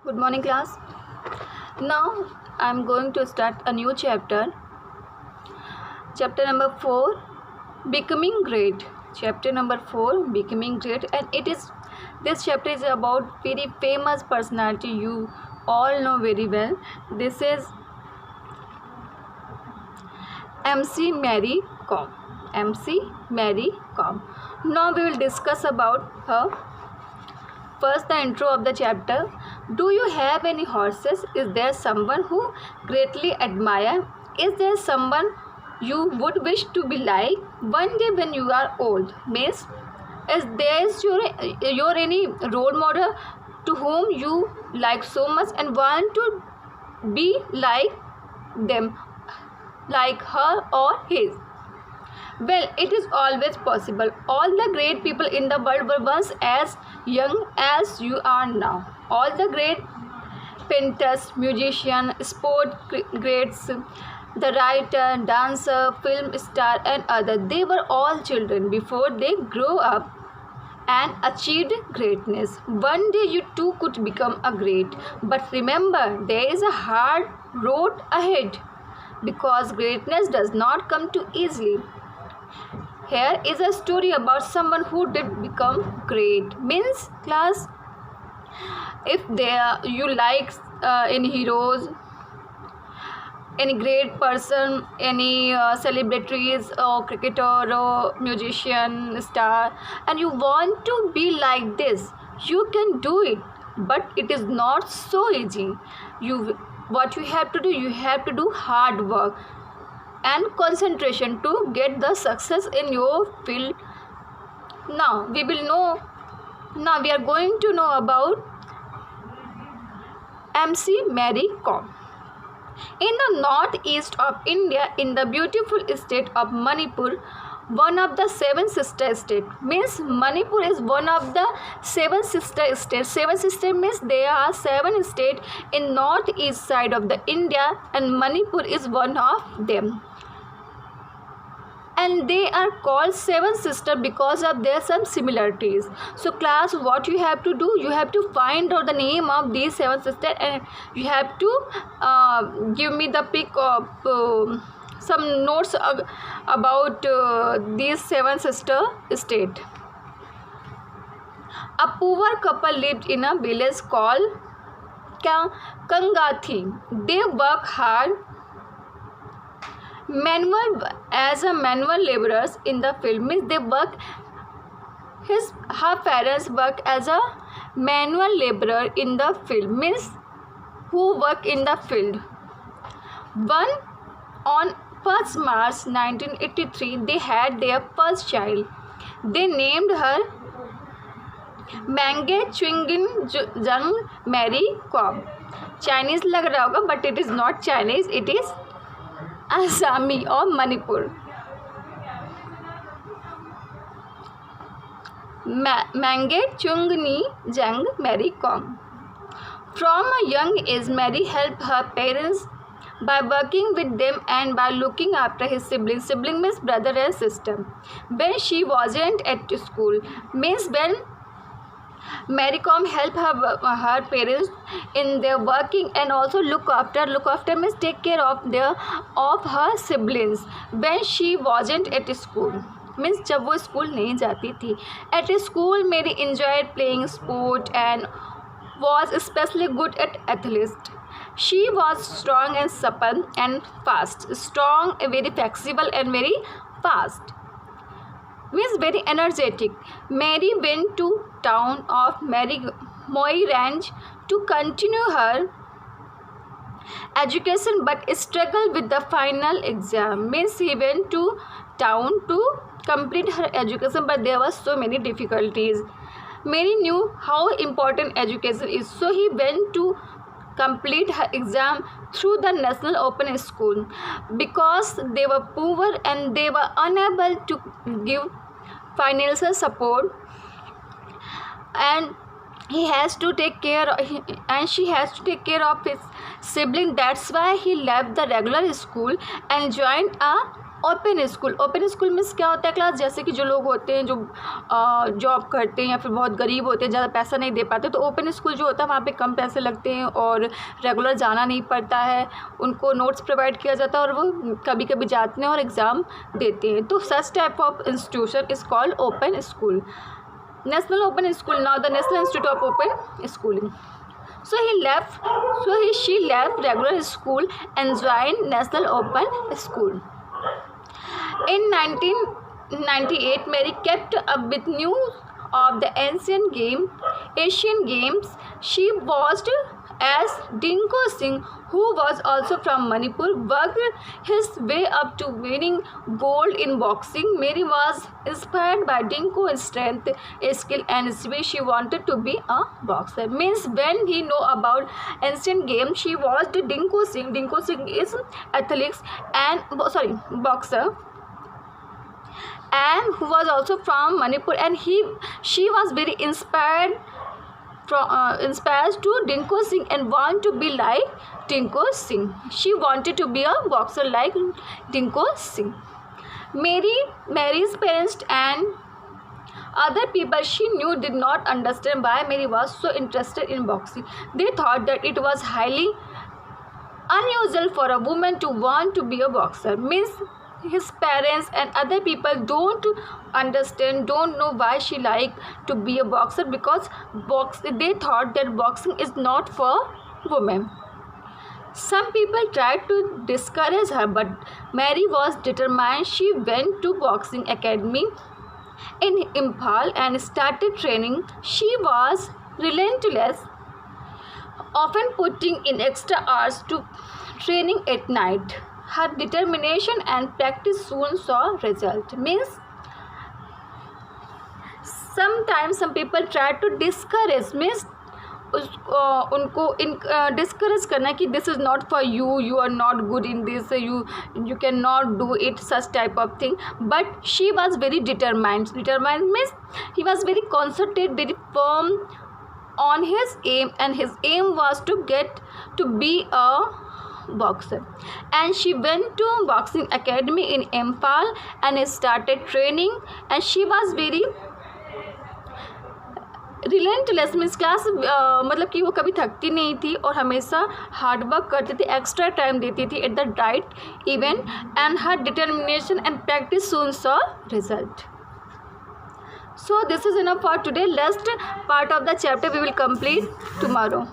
Good morning, class. Now I'm going to start a new chapter. Chapter number 4, Becoming Great. Chapter number 4, Becoming Great, and this chapter is about very famous personality you all know very well. This is MC Mary Kom. MC Mary Kom. Now we will discuss about her. First, the intro of the chapter. Do you have any horses? Is there someone who greatly admire? Is there someone you would wish to be like one day when you are old? Means, is there your any role model to whom you like so much and want to be like them, like her or his? Well, it is always possible. All the great people in the world were once as young as you are now. All the great painters, musicians, sport greats, the writer, dancer, film star, and others, they were all children before they grew up and achieved greatness. One day you too could become a great. But remember, there is a hard road ahead because greatness does not come too easily. Here is a story about someone who did become great. Means, class, if you like any heroes, any great person, any celebrities or cricketer or musician, star, and you want to be like this, you can do it. But it is not so easy. What you have to do, you have to do hard work and concentration to get the success in your field. Now we are going to know about MC Mary Kom. In the northeast of India, in the beautiful state of Manipur, one of the seven sister states. Means Manipur is one of the seven sister states. Seven sister means there are seven states in northeast side of the India, and Manipur is one of them. And they are called seven sisters because of their some similarities. So class, what you have to do, you have to find out the name of these seven sisters, and you have to give me the pic of some notes about these seven sister state. A poor couple lived in a village called Kangathi. They work hard as a manual laborers in the field. Means they work, her parents work as a manual laborer in the field, means who work in the field. On 1st March 1983 they had their first child. They named her Mange Chwingin Jung Mary Kom. Chinese लग रहा होगा, but it is not Chinese, it is Assami or Manipur. Mange Chungni Jang Mary Kom. From a young age, Mary helped her parents by working with them and by looking after his siblings. Sibling means brother and sister. When she wasn't at school, means when Mary Kom helped her parents in their working and also look after means take care of her siblings when she wasn't at school. Means जब वो school नहीं जाती थी. At school, Mary enjoyed playing sport and was especially good at athletics. She was strong and supple and fast. Strong, very flexible and very fast. Means very energetic. Mary went to town of Moi Ranch to continue her education but struggled with the final exam. Means he went to town to complete her education but there were so many difficulties. Mary knew how important education is, so he went to complete her exam through the National Open School. Because they were poor and they were unable to give financial support, and she has to take care of his sibling. That's why he left the regular school and joined a open school means क्या होता है class, जैसे कि जो लोग होते हैं जो जॉब करते हैं या फिर बहुत गरीब होते हैं, ज़्यादा पैसा नहीं दे पाते, तो ओपन स्कूल जो होता है वहाँ पे कम पैसे लगते हैं और रेगुलर जाना नहीं पड़ता है, उनको नोट्स प्रोवाइड किया जाता है और वो कभी कभी जाते हैं और एग्ज़ाम देते हैं। तो such type of institution is called open school. National open school, now the national institute of open schooling. She left regular school and joined National Open School. In 1998, Mary kept up with news of the Asian Games. She watched as Dinko Singh, who was also from Manipur, worked his way up to winning gold in boxing. Mary was inspired by Dinko's strength, skill and speed. She wanted to be a boxer. Means when he know about Asian Games, she watched Dinko Singh. Dinko Singh is boxer, and who was also from Manipur, and she was very inspired to Dinko Singh and want to be like Dinko Singh. She wanted to be a boxer like Dinko Singh. Mary's parents and other people she knew did not understand why Mary was so interested in boxing. They thought that it was highly unusual for a woman to want to be a boxer. Means his parents and other people don't know why she liked to be a boxer, because they thought that boxing is not for women. Some people tried to discourage her, but Mary was determined. She went to boxing academy in Imphal and started training. She was relentless, often putting in extra hours to training at night. Her determination and practice soon saw result. Means sometimes some people try to discourage, means उनको discourage करना कि this is not for you, you are not good in this, you cannot do it, such type of thing. But she was very determined means he was very concentrated, very firm on his aim, and his aim was to get to be a boxer. And she went to boxing academy in Imphal and started training, and she was very relentless means class मतलब कि वो कभी थकती नहीं थी और हमेशा hard work करती थी, एक्स्ट्रा टाइम देती थी at the right event, and her determination and practice soon saw result. So this is enough for today. Last part of the chapter we will complete tomorrow.